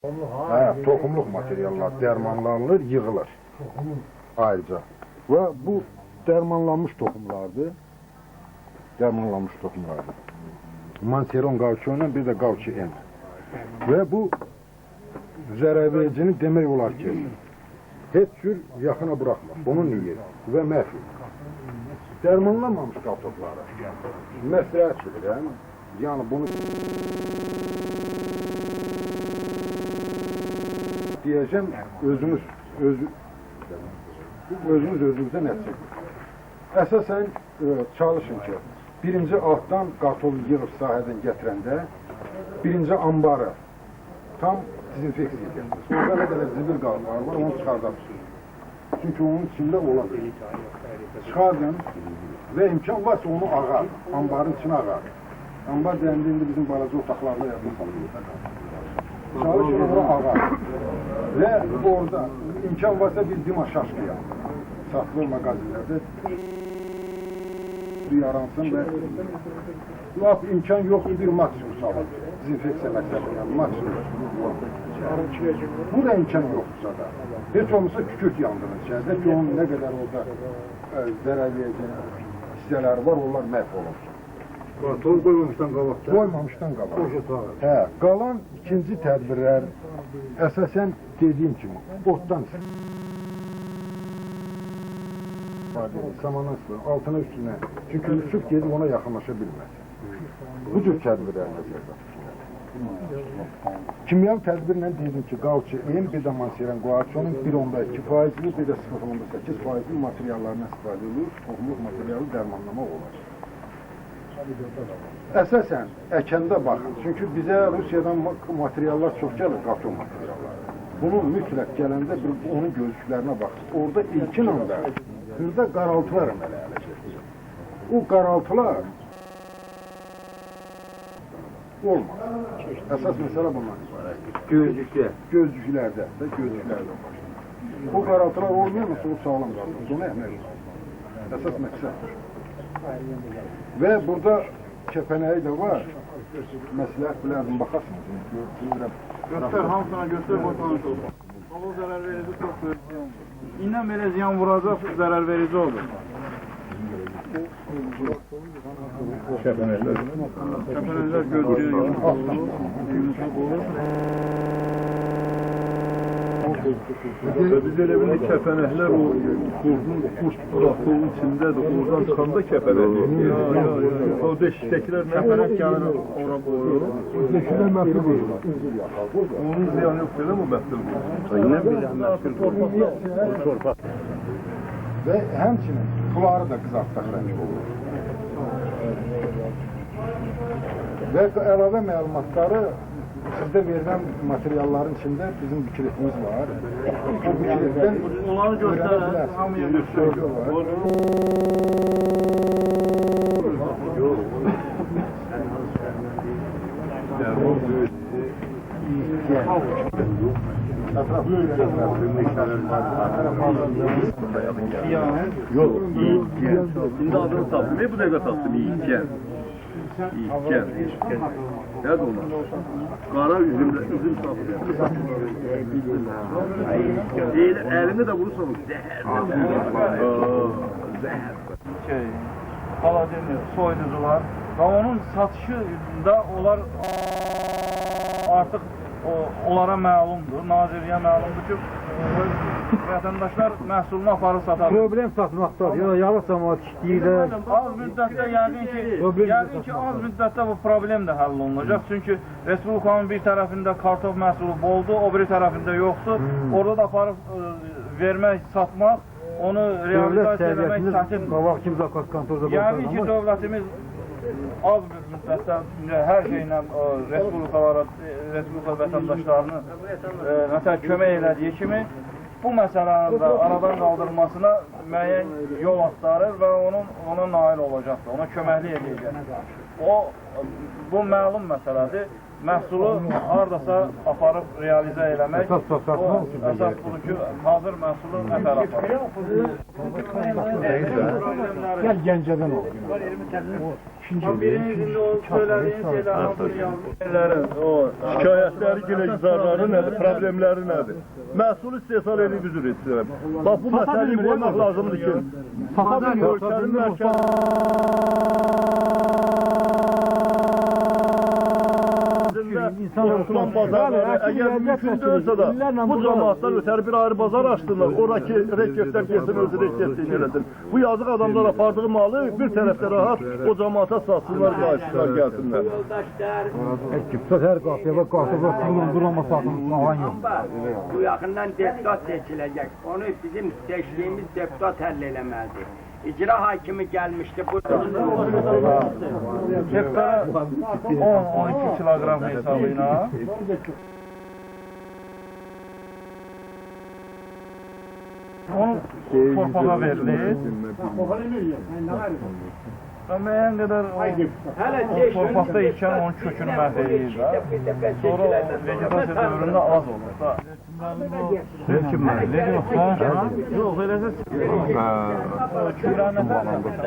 Toxumluq materiallar dərmanlanılır, yığılır ayrıca. Və bu dərmanlanmış toxumlardır. Dərmanlanmış toxumlardır. Manseron qavçu ilə bir də qavçu N. Və bu zərərvericini demək olar ki, heç cür yaxına buraxmır. Bunu yiyir və məhv edir. Dərmanlanmamış kartofları məsləhət edirəm. Yəni bunu diyeceğim, özümüz özümüzə nəticə. Əsasən çalışın ki, birinci altdan kartofu yığıb sahədən gətirəndə, birinci ambarı tam dezinfeksiya edirsiniz. Orada nə qədər zibil qalmaları var, onu çıxardarsınız. Çünki onun içində olan çıxardın və imkan varsa onu ağar, ambarın içine ağar. Ambar deyəndə bizim balaca otaqlarda yapmasalım. Çalışın onu ağar. Ve orada imkan varsa bir dimaşaşlıya satılır magazinlerde yaransın ve imkan yoksa bir maksimum salın. Dezinfeksiya məqsədi, yani maksimum. Bu da imkan yoksa da. Hiç olmasa kükürt yandırır içeride ki onun ne kadar orada zarar vereceği hissələri var, onlar məhv olunsun. Kartol koymamışdan qabaqca. Koymamışdan qabaq. Qalan ikinci tədbirlər əsasən dediyim kimi otdan samanın altına üstüne. Çünkü Yusuf gedib ona yaxınlaşa bilməz. Bu cür tədbirlər nəzərdə tutulur. Kimyavi tədbirlə dedim ki, qavçı en bir də manseron qoğaçonun 1.2%, bir də 0.8% materiallarına istifadə edilir. Toxumluq materialı dərmanlamaq olar. Əsasən əkəndə baxın. Çünki bizə Rusiyadan materiallar çox gəlir, karton materialları. Bunun mütləq gələndə onun gözlüklərinə baxın. Orada ilkin anda hırda qaraltılar əmələ gələcək. O qaraltılar olmaz. Əsas məsələ bundan ibarət. Gözlüklərdə başlayır. O qaraltılar olmuyorsa o sağlam qalır. Ona əhmək olur. Əsas məqsəddir. Ve burada kepeneği de var. Məsləhət bilərdim, baxarsınız. Göster hamsına, göster bakalım. Hava zarar verici çok büyük. İnan belə ziyan vuracaq, zarar verici olur. Kepenekler gözlüyor. Biz elə bilik kəpənəklər o qurt qulaqlığı içindədir, oradan çıxanda kəpənəkdir. O deşikdəkilər kəpənək gəlir ora qoyur. O deşiklər məhsul qoyur. Onun ziyanı yox belə mi məhsul qoyur? Yine bir məhsul qoyur. Ve həmçinin suları da qızartdaq rəng olur. Ve əlavə məlumatları sizde verilen materyalların içinde bizim bükületimiz var. O bükületten Onları gösteren hamıya gösteriyorlar. Yok, İlken. Şimdi adını sattım. Ne bu dakika sattım? İlken. İlken. Ya da onlar. Qara üzüm satıyor. Elinde de vurursan zəhər. Paladini soyuducular ve onun satışında onlar artık onlara məlumdur, nazirliyə məlumdur ki, vətəndaşlar məhsulunu aparıb satar. Problem satmaqdadır. Ya yavaş zaman işləyirlər. Az müddətdə yəqin ki, az müddətdə bu problem də həll olunacaq. Çünki Respublikanın bir tərəfində kartof məhsulu boldur, o biri tərəfində yoxdur. Orada da aparıb vermək, satmaq, onu realizasiya etmək çətindir. Qabaq kim zakaz kontorda Yəqin ki, dövlətimiz az bir müddətdə hər şeylə Respublika vətəndaşlarını məsələn kömək elədiyi kimi bu məsələnin də aradan qaldırılmasına müəyyən yol axtarır və ona nail olacaqdır, ona köməklik edəcək. Bu məlum məsələdir. məhsulu hardasa aparıb realizə eləmək. Əsas prosesini O əsas budur ki, hazır məhsulu nə tərəf aparır. Gel Gəncədən ol. Birinin o söylədiyin şeylər hamısını yazmış. O şikayətləri, güzarları nədir, problemləri nədir? Məhsul istehsal edib üzr etsinlər. Bax bu məsələyi qoymaq lazımdır ki, ölkənin Osman bazarları əgər mümkün deyilsə də bu cəmaatlar ötəri bir ayrı bazar açdılar. Oradakı reketlər gelsin, özü reketliğini eləsin. Bu yazıq adamlar apardığı malı bir tərəfdə rahat o cəmaata satsınlar, qayışlar gəlsinlər. Söz her kahveye bak kahveye durama satın alan yok. Bu yakından deputat seçilecek. Onu bizim seçtiğimiz deputat halledilemezdi. İcra hakimi gelmişti burada. Hektara 10-12 kilogram hesabıyla. Onu torpağa verilir. Və müəyyən qədər o torpaqda ikən onun kökünü məhv edir. Sonra o vegetasiya dövründə az olur da. Yox, eləsə kürənə